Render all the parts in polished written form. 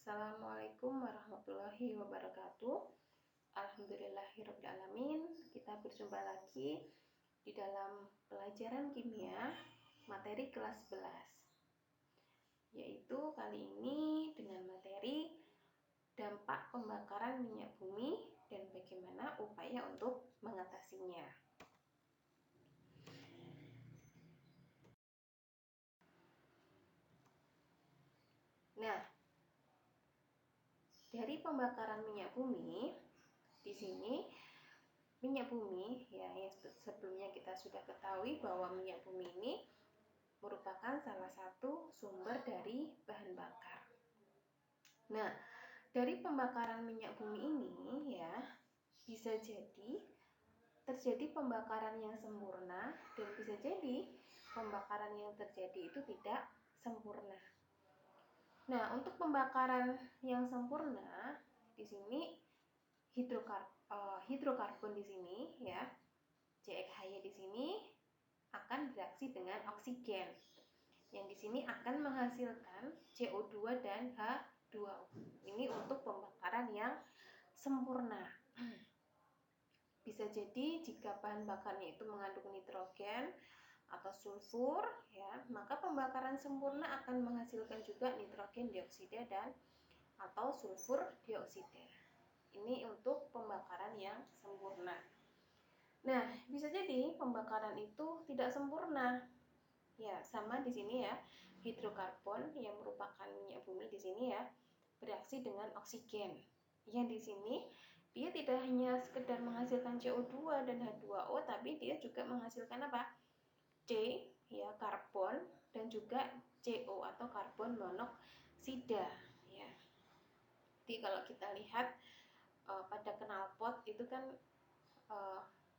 Assalamualaikum warahmatullahi wabarakatuh. Alhamdulillahirrabbilalamin. Kita berjumpa lagi di dalam pelajaran kimia materi kelas 11, yaitu kali ini dengan materi dampak pembakaran minyak bumi dan bagaimana upaya untuk mengatasinya. Nah, dari pembakaran minyak bumi, di sini minyak bumi ya, yang sebelumnya kita sudah ketahui bahwa minyak bumi ini merupakan salah satu sumber dari bahan bakar. Nah, dari pembakaran minyak bumi ini ya, bisa jadi terjadi pembakaran yang sempurna dan bisa jadi pembakaran yang terjadi itu tidak sempurna. Nah, untuk pembakaran yang sempurna di sini hidrokarbon di sini ya, CXH di sini akan bereaksi dengan oksigen yang di sini akan menghasilkan CO2 dan H2O. Ini untuk pembakaran yang sempurna. Bisa jadi jika bahan bakarnya itu mengandung nitrogen atau sulfur ya, maka pembakaran sempurna akan menghasilkan juga nitrogen dioksida dan atau sulfur dioksida. Ini untuk pembakaran yang sempurna. Nah, bisa jadi pembakaran itu tidak sempurna. Ya, sama di sini ya. Hidrokarbon yang merupakan minyak bumi di sini ya, bereaksi dengan oksigen. Yang di sini dia tidak hanya sekedar menghasilkan CO2 dan H2O, tapi dia juga menghasilkan apa? C ya, karbon, dan juga CO atau karbon monoksida ya. Jadi kalau kita lihat pada knalpot itu kan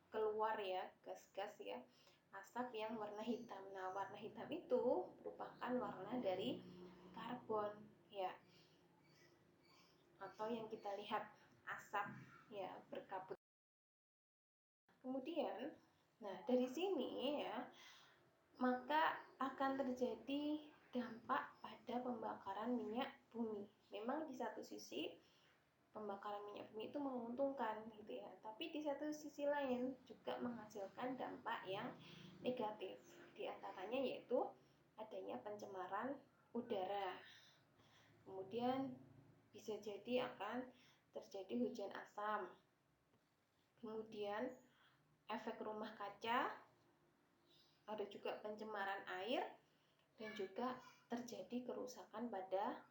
keluar ya gas-gas ya, asap yang warna hitam. Nah, warna hitam itu merupakan warna dari karbon ya, atau yang kita lihat asap ya berkabut. Kemudian, nah dari sini ya, maka akan terjadi dampak pada pembakaran minyak bumi. Memang di satu sisi pembakaran minyak bumi itu menguntungkan gitu ya, tapi di satu sisi lain juga menghasilkan dampak yang negatif. Di antaranya yaitu adanya pencemaran udara. Kemudian bisa jadi akan terjadi hujan asam. Kemudian efek rumah kaca, ada juga pencemaran air, dan juga terjadi kerusakan pada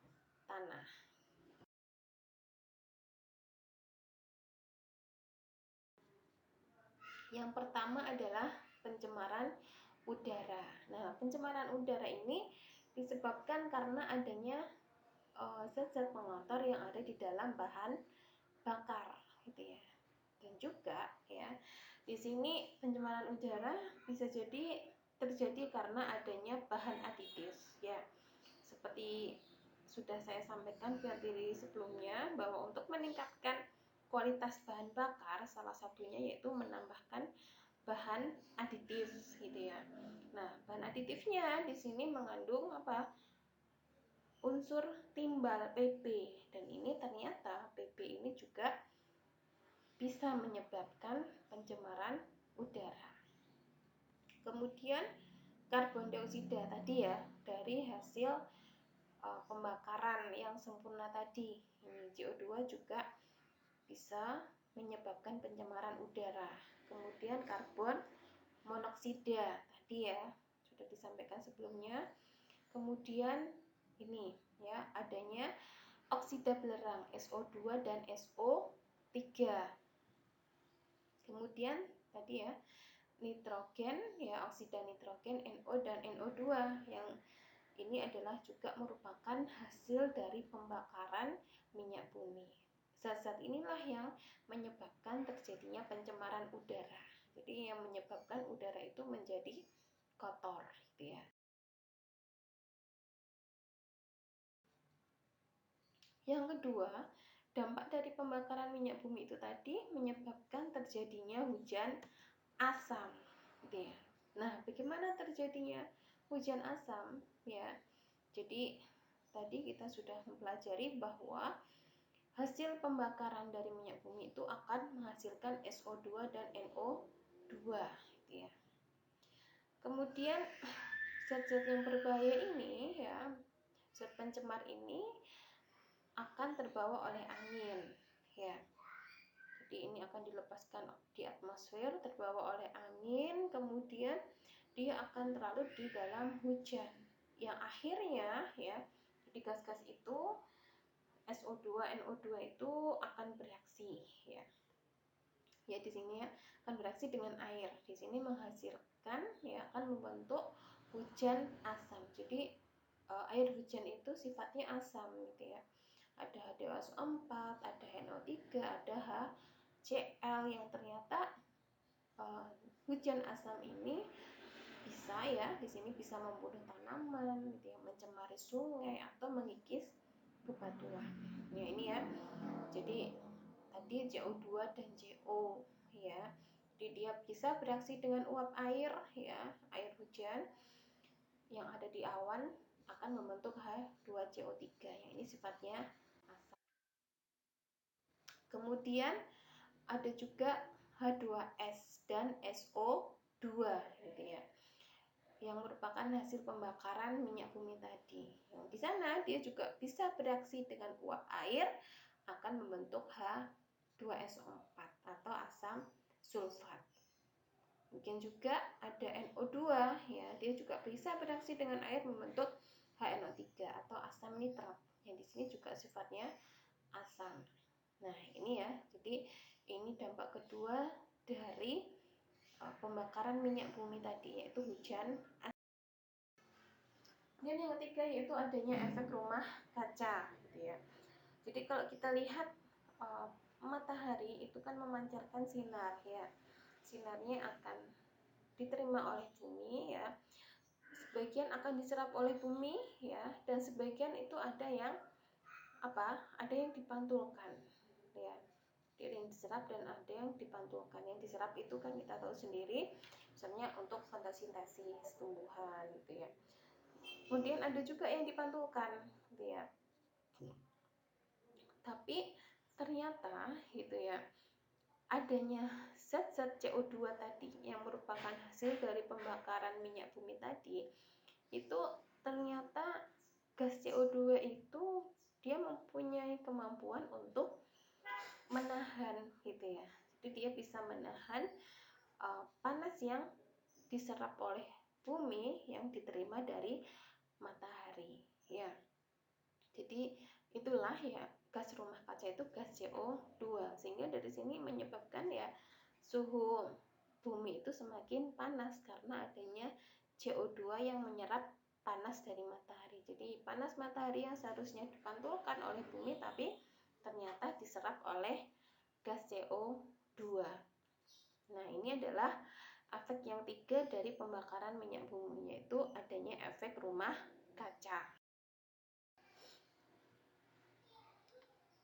tanah. Yang pertama adalah pencemaran udara. Nah, pencemaran udara ini disebabkan karena adanya zat-zat pengotor yang ada di dalam bahan bakar, gitu ya. Dan juga ya, di sini pencemaran udara bisa jadi terjadi karena adanya bahan aditif ya. Seperti sudah saya sampaikan di sebelumnya bahwa untuk meningkatkan kualitas bahan bakar salah satunya yaitu menambahkan bahan aditif gitu ya. Nah, bahan aditifnya di sini mengandung apa? Unsur timbal PP, dan ini ternyata PP ini juga bisa menyebabkan pencemaran udara. Kemudian karbon dioksida tadi ya, dari hasil pembakaran yang sempurna tadi, ini CO2 juga bisa menyebabkan pencemaran udara. Kemudian karbon monoksida tadi ya, sudah disampaikan sebelumnya. Kemudian ini ya, adanya oksida belerang SO2 dan SO3. Kemudian tadi ya, nitrogen ya, oksida nitrogen NO dan NO2 yang ini adalah juga merupakan hasil dari pembakaran minyak bumi. Zat-zat inilah yang menyebabkan terjadinya pencemaran udara. Jadi yang menyebabkan udara itu menjadi kotor gitu ya. Yang kedua, dampak dari pembakaran minyak bumi itu tadi menyebabkan terjadinya hujan asam gitu ya. Nah, bagaimana terjadinya hujan asam ya? Jadi tadi kita sudah mempelajari bahwa hasil pembakaran dari minyak bumi itu akan menghasilkan SO2 dan NO2 gitu ya. Kemudian zat-zat yang berbahaya ini ya, zat pencemar ini akan terbawa oleh angin ya. Jadi ini akan dilepaskan di atmosfer, terbawa oleh angin, kemudian dia akan terlarut di dalam hujan. Yang akhirnya ya, di gas-gas itu SO2, NO2 itu akan bereaksi ya. Ya di sini ya akan bereaksi dengan air. Di sini menghasilkan ya akan membentuk hujan asam. Jadi air hujan itu sifatnya asam gitu ya. Ada H2SO4, ada NO3, ada HCl yang ternyata hujan asam ini bisa ya di sini bisa membunuh tanaman gitu ya, mencemari sungai atau mengikis bebatuan. Ya ini ya. Jadi tadi CO2 dan CO ya. Jadi dia bisa bereaksi dengan uap air ya, air hujan yang ada di awan akan membentuk H2CO3 yang ini sifatnya asam. Kemudian ada juga H2S dan SO2 gitu ya, yang merupakan hasil pembakaran minyak bumi tadi. Yang di sana dia juga bisa bereaksi dengan uap air akan membentuk H2SO4 atau asam sulfat. Mungkin juga ada NO2 ya, dia juga bisa bereaksi dengan air membentuk HNO3 atau asam nitrat. Yang di sini juga sifatnya asam. Nah, ini ya. Jadi ini dampak kedua dari pembakaran minyak bumi tadi, yaitu hujan. Dan yang ketiga yaitu adanya efek rumah kaca gitu ya. Jadi kalau kita lihat matahari itu kan memancarkan sinar ya. Sinarnya akan diterima oleh bumi ya. Sebagian akan diserap oleh bumi ya, dan sebagian itu ada yang ada yang dipantulkan ya. Ada yang diserap dan ada yang dipantulkan. Yang diserap itu kan kita tahu sendiri, misalnya untuk fotosintesis tumbuhan gitu ya. Kemudian ada juga yang dipantulkan gitu ya. Tapi ternyata gitu ya, adanya zat-zat CO2 tadi yang merupakan hasil dari pembakaran minyak bumi tadi, itu ternyata gas CO2 itu dia mempunyai kemampuan untuk menahan gitu ya. Jadi dia bisa menahan panas yang diserap oleh bumi yang diterima dari matahari ya. Jadi itulah ya, gas rumah kaca itu gas CO2, sehingga dari sini menyebabkan ya suhu bumi itu semakin panas karena adanya CO2 yang menyerap panas dari matahari. Jadi panas matahari yang seharusnya dipantulkan oleh bumi tapi ternyata diserap oleh gas CO2. Nah, ini adalah efek yang tiga dari pembakaran minyak bumi, yaitu adanya efek rumah kaca.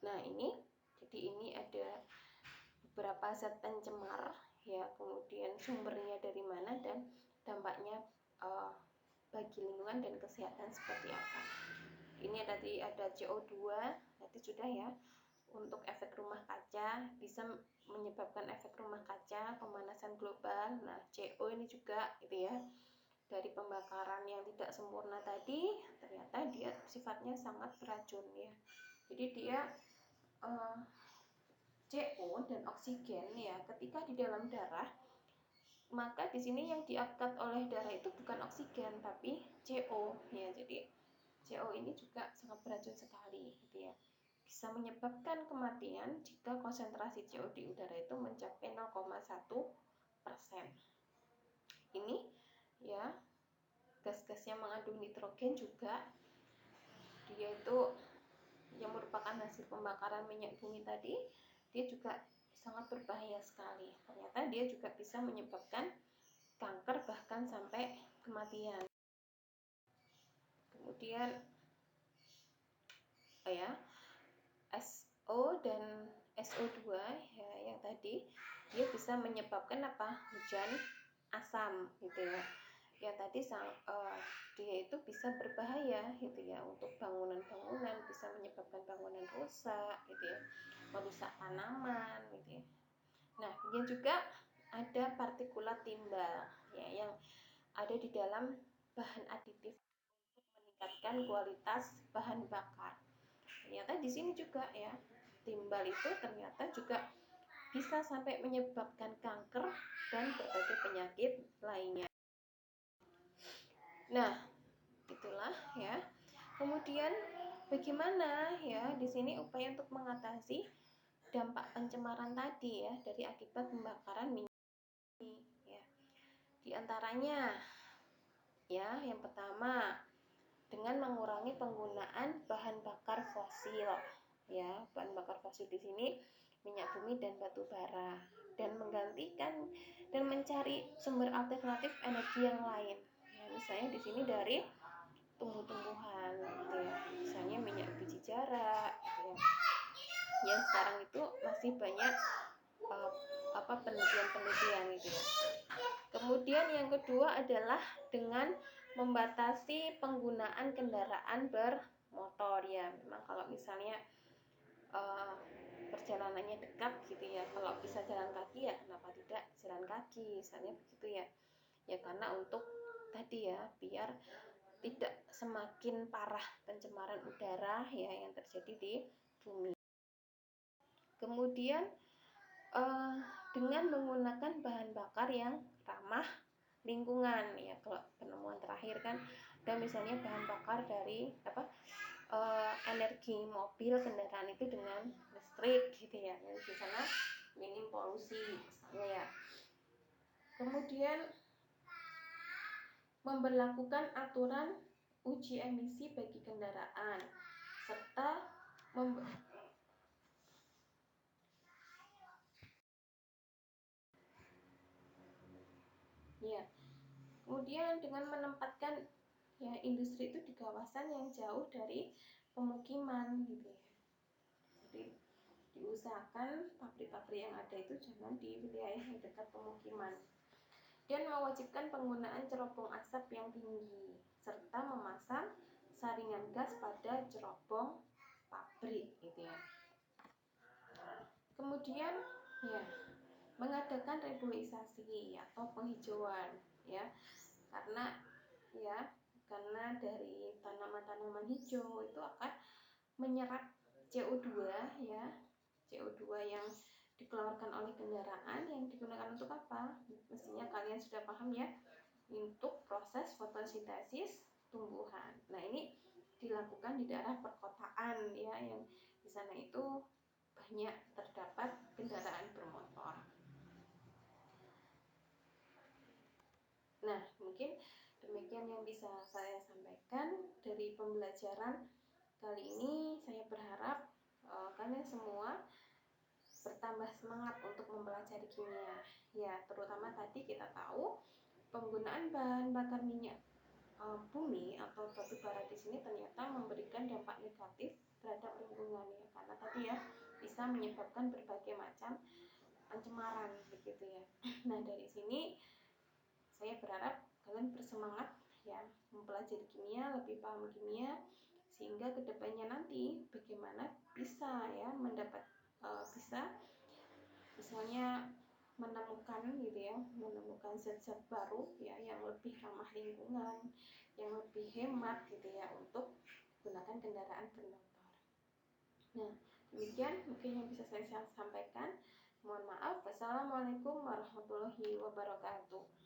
Nah, jadi ini ada beberapa zat pencemar ya, kemudian sumbernya dari mana dan dampaknya bagi lingkungan dan kesehatan seperti apa. Ini tadi ada CO2, nanti sudah ya. Untuk efek rumah kaca bisa menyebabkan efek rumah kaca, pemanasan global. Nah, CO ini juga gitu ya. Dari pembakaran yang tidak sempurna tadi, ternyata dia sifatnya sangat beracun ya. Jadi dia CO dan oksigen ya, ketika di dalam darah, maka di sini yang diangkat oleh darah itu bukan oksigen tapi CO ya. Jadi CO ini juga sangat beracun sekali gitu ya. Bisa menyebabkan kematian jika konsentrasi CO di udara itu mencapai 0,1%. Ini ya, gas-gas yang mengandung nitrogen juga dia itu yang merupakan hasil pembakaran minyak bumi tadi, dia juga sangat berbahaya sekali. Ternyata dia juga bisa menyebabkan kanker bahkan sampai kematian. Kemudian SO dan SO2 ya, yang tadi dia bisa menyebabkan hujan asam gitu ya. ya tadi dia itu bisa berbahaya gitu ya untuk bangunan-bangunan, bisa menyebabkan bangunan rusak gitu ya, merusak tanaman gitu ya. Nah, kemudian juga ada partikulat timbal ya yang ada di dalam bahan aditif untuk meningkatkan kualitas bahan bakar. Ternyata di sini juga ya, timbal itu ternyata juga bisa sampai menyebabkan kanker dan berbagai penyakit lainnya. Nah, itulah ya. Kemudian bagaimana ya di sini upaya untuk mengatasi dampak pencemaran tadi ya dari akibat pembakaran minyak ya. Di antaranya ya, yang pertama dengan mengurangi penggunaan bahan bakar fosil ya. Bahan bakar fosil di sini minyak bumi dan batu bara, dan menggantikan dan mencari sumber alternatif energi yang lain ya, misalnya di sini dari tumbuh-tumbuhan gitu ya, misalnya minyak biji jarak gitu ya. Yang sekarang itu masih banyak penelitian-penelitian gitu ya. Kemudian yang kedua adalah dengan membatasi penggunaan kendaraan bermotor ya. Memang kalau misalnya perjalanannya dekat gitu ya, kalau bisa jalan kaki ya kenapa tidak jalan kaki misalnya begitu ya. Ya karena untuk tadi ya, biar tidak semakin parah pencemaran udara ya yang terjadi di bumi. Kemudian dengan menggunakan bahan bakar yang ramah lingkungan ya. Kalau penemuan terakhir kan dan misalnya bahan bakar dari energi mobil kendaraan itu dengan listrik gitu ya, yang di sana minim polusi misalnya ya. Kemudian memberlakukan aturan uji emisi bagi kendaraan serta ya. Kemudian dengan menempatkan ya industri itu di kawasan yang jauh dari pemukiman gitu ya. Jadi diusahakan pabrik-pabrik yang ada itu jangan di wilayah yang dekat pemukiman. Dan mewajibkan penggunaan cerobong asap yang tinggi serta memasang saringan gas pada cerobong pabrik gitu ya. Kemudian ya mengadakan reboisasi atau penghijauan ya, karena dari tanaman-tanaman hijau itu akan menyerap CO2 ya, CO2 yang dikeluarkan oleh kendaraan yang digunakan untuk apa? Mestinya kalian sudah paham ya, untuk proses fotosintesis tumbuhan. Nah, ini dilakukan di daerah perkotaan ya, yang di sana itu banyak terdapat kendaraan bermotor. Nah, mungkin demikian yang bisa saya sampaikan dari pembelajaran kali ini. Saya berharap kalian semua bertambah semangat untuk mempelajari kimia. Ya, terutama tadi kita tahu penggunaan bahan bakar minyak bumi atau batu bara di sini ternyata memberikan dampak negatif terhadap lingkungan ya, karena tadi ya bisa menyebabkan berbagai macam pencemaran begitu ya. Nah, dari sini saya berharap kalian bersemangat ya mempelajari kimia, lebih paham kimia, sehingga kedepannya nanti bagaimana bisa ya bisa misalnya menemukan gitu ya, menemukan zat-zat baru ya yang lebih ramah lingkungan, yang lebih hemat gitu ya untuk gunakan kendaraan bermotor. Nah, demikian mungkin yang bisa saya sampaikan. Mohon maaf. Wassalamualaikum warahmatullahi wabarakatuh.